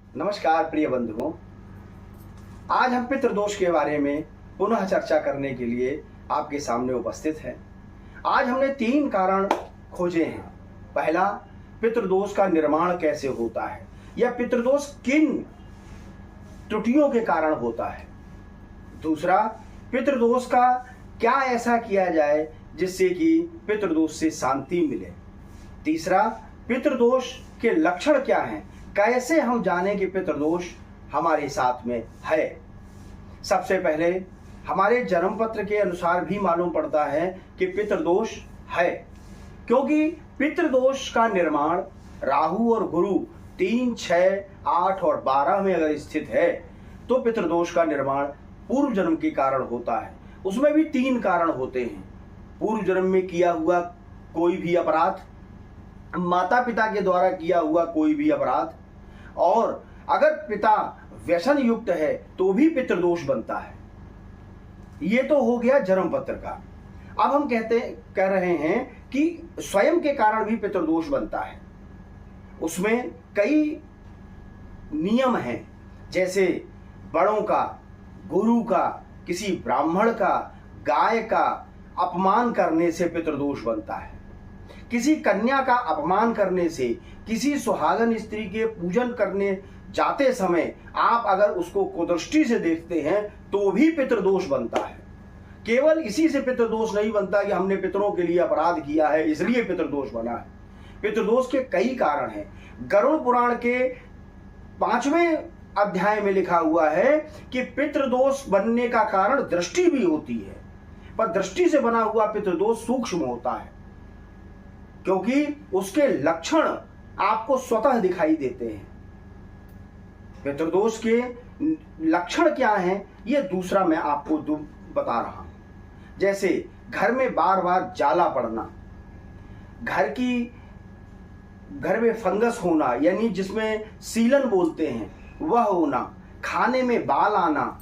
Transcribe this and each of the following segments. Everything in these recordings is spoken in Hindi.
नमस्कार प्रिय बंधुओं, आज हम पितृदोष के बारे में पुनः चर्चा करने के लिए आपके सामने उपस्थित हैं। आज हमने 3 कारण खोजे हैं। पहला, पितृदोष का निर्माण कैसे होता है या पितृदोष किन त्रुटियों के कारण होता है। दूसरा, पितृदोष का क्या ऐसा किया जाए जिससे कि पितृदोष से शांति मिले। तीसरा, पितृदोष के लक्षण क्या हैं, कैसे हम जाने कि पितृदोष हमारे साथ में है। सबसे पहले हमारे जन्म पत्र के अनुसार भी मालूम पड़ता है कि पितृदोष है, क्योंकि पितृदोष का निर्माण राहु और गुरु 3, 6, 8 और 12 में अगर स्थित है तो पितृदोष का निर्माण पूर्व जन्म के कारण होता है। उसमें भी 3 कारण होते हैं। पूर्व जन्म में किया हुआ कोई भी अपराध, माता पिता के द्वारा किया हुआ कोई भी अपराध, और अगर पिता व्यसन युक्त है तो भी पितृदोष बनता है। ये तो हो गया जन्म पत्र का। अब हम कह रहे हैं कि स्वयं के कारण भी पितृदोष बनता है। उसमें कई नियम हैं, जैसे बड़ों का, गुरु का, किसी ब्राह्मण का, गाय का अपमान करने से पितृदोष बनता है। किसी कन्या का अपमान करने से, किसी सुहागन स्त्री के पूजन करने जाते समय आप अगर उसको कुदृष्टि से देखते हैं तो भी पितृदोष बनता है। केवल इसी से पितृदोष नहीं बनता कि हमने पितरों के लिए अपराध किया है इसलिए पितृदोष बना है। पितृदोष के कई कारण हैं। गरुड़ पुराण के 5वें अध्याय में लिखा हुआ है कि पितृदोष बनने का कारण दृष्टि भी होती है, पर दृष्टि से बना हुआ पितृदोष सूक्ष्म होता है, क्योंकि उसके लक्षण आपको स्वतः दिखाई देते हैं। पितृदोष के लक्षण क्या हैं, ये दूसरा मैं आपको बता रहा हूं। जैसे घर में बार बार जाला पड़ना, घर में फंगस होना, यानी जिसमें सीलन बोलते हैं वह होना, खाने में बाल आना,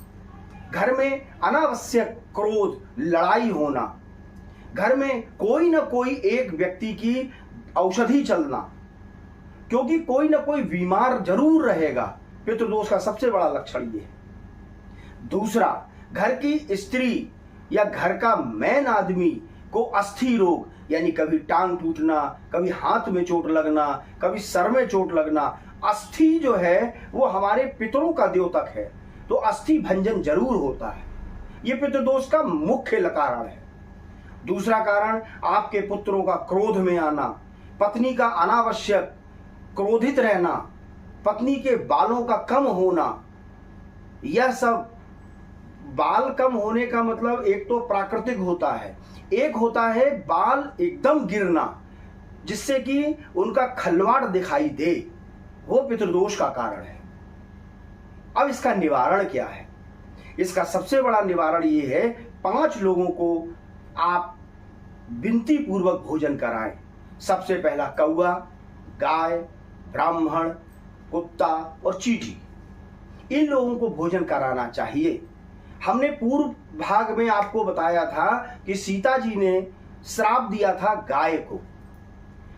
घर में अनावश्यक क्रोध, लड़ाई होना, घर में कोई ना कोई एक व्यक्ति की औषधि चलना, क्योंकि कोई ना कोई बीमार जरूर रहेगा। पितृदोष का सबसे बड़ा लक्षण ये है। दूसरा, घर की स्त्री या घर का मैन आदमी को अस्थि रोग, यानी कभी टांग टूटना, कभी हाथ में चोट लगना, कभी सर में चोट लगना। अस्थि जो है वो हमारे पितरों का द्योतक है, तो अस्थि भंजन जरूर होता है। ये पितृदोष का मुख्य कारण है। दूसरा कारण, आपके पुत्रों का क्रोध में आना, पत्नी का अनावश्यक क्रोधित रहना, पत्नी के बालों का कम होना। यह सब बाल कम होने का मतलब एक तो प्राकृतिक होता है, एक होता है बाल एकदम गिरना जिससे कि उनका खलवाड़ दिखाई दे, वो पितृदोष का कारण है। अब इसका निवारण क्या है? इसका सबसे बड़ा निवारण ये है, 5 लोगों को आप विनती पूर्वक भोजन कराएं। सबसे पहला कौआ, गाय, ब्राह्मण, कुत्ता और चींटी, इन लोगों को भोजन कराना चाहिए। हमने पूर्व भाग में आपको बताया था कि सीता जी ने श्राप दिया था गाय को।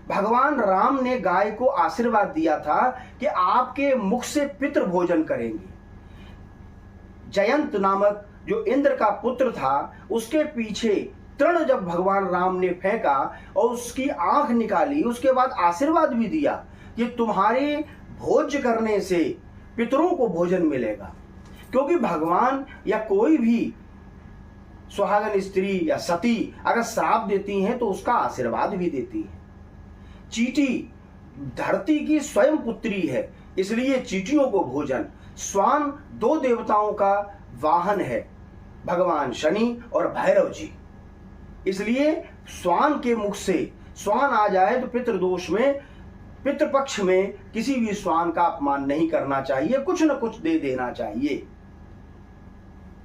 भगवान राम ने गाय को आशीर्वाद दिया था कि आपके मुख से पितृ भोजन करेंगे। जयंत नामक जो इंद्र का पुत्र था, उसके पीछे तृण जब भगवान राम ने फेंका और उसकी आंख निकाली, उसके बाद आशीर्वाद भी दिया कि तुम्हारे भोज्य करने से पितरों को भोजन मिलेगा। क्योंकि भगवान या कोई भी सुहागन स्त्री या सती अगर श्राप देती हैं तो उसका आशीर्वाद भी देती है। चींटी धरती की स्वयं पुत्री है, इसलिए चींटियों को भोजन। स्वान 2 देवताओं का वाहन है, भगवान शनि और भैरव जी, इसलिए स्वान के मुख से स्वान आ जाए तो पितृदोष में, पितृपक्ष में किसी भी स्वान का अपमान नहीं करना चाहिए, कुछ न कुछ दे देना चाहिए।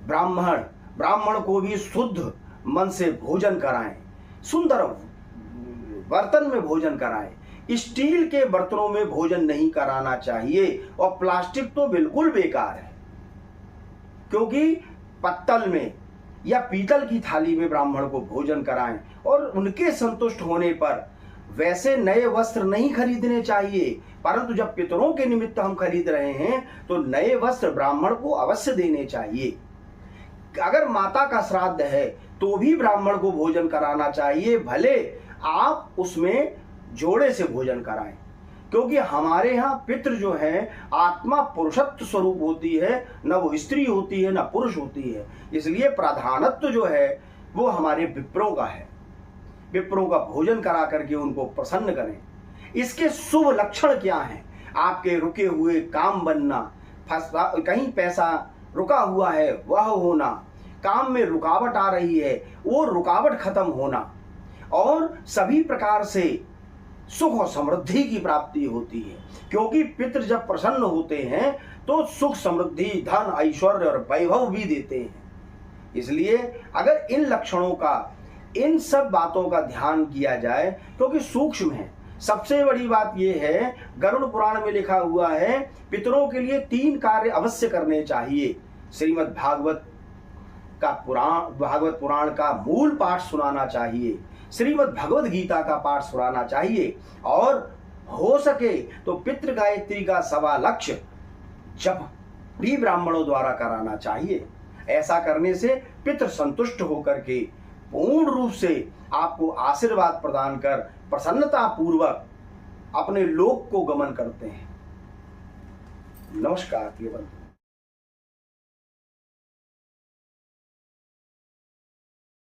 ब्राह्मण को भी शुद्ध मन से भोजन कराएं, सुंदर बर्तन में भोजन कराएं। स्टील के बर्तनों में भोजन नहीं कराना चाहिए, और प्लास्टिक तो बिल्कुल बेकार है, क्योंकि पत्तल में या पीतल की थाली में ब्राह्मण को भोजन कराएं और उनके संतुष्ट होने पर वैसे नए वस्त्र नहीं खरीदने चाहिए, परंतु जब पितरों के निमित्त हम खरीद रहे हैं तो नए वस्त्र ब्राह्मण को अवश्य देने चाहिए। अगर माता का श्राद्ध है तो भी ब्राह्मण को भोजन कराना चाहिए, भले आप उसमें जोड़े से भोजन कराएं, क्योंकि हमारे यहाँ पितृ जो है आत्मा पुरुषत्व स्वरूप होती है, न वो स्त्री होती है न पुरुष होती है। इसलिए प्राधानत्व जो है वो हमारे विप्रों का है। विप्रों का भोजन करा करके उनको प्रसन्न करें। इसके शुभ लक्षण क्या हैं? आपके रुके हुए काम बनना, कहीं पैसा रुका हुआ है वह होना, काम में रुकावट आ रही है वो रुकावट खत्म होना, और सभी प्रकार से सुख और समृद्धि की प्राप्ति होती है। क्योंकि पितृ जब प्रसन्न होते हैं तो सुख, समृद्धि, धन, ऐश्वर्य और वैभव भी देते हैं। इसलिए अगर इन लक्षणों का, इन सब बातों का ध्यान किया जाए, क्योंकि सूक्ष्म है। सबसे बड़ी बात यह है, गरुड़ पुराण में लिखा हुआ है पितरों के लिए 3 कार्य अवश्य करने चाहिए। श्रीमद् भागवत पुराण का मूल पाठ सुनाना चाहिए, श्रीमद् भगवद गीता का पाठ सुनाना चाहिए, और हो सके तो पितृ गायत्री का 1.25 लाख जप भी ब्राह्मणों द्वारा कराना चाहिए। ऐसा करने से पितृ संतुष्ट होकर के पूर्ण रूप से आपको आशीर्वाद प्रदान कर प्रसन्नता पूर्वक अपने लोक को गमन करते हैं। नमस्कार प्रिय बंधु।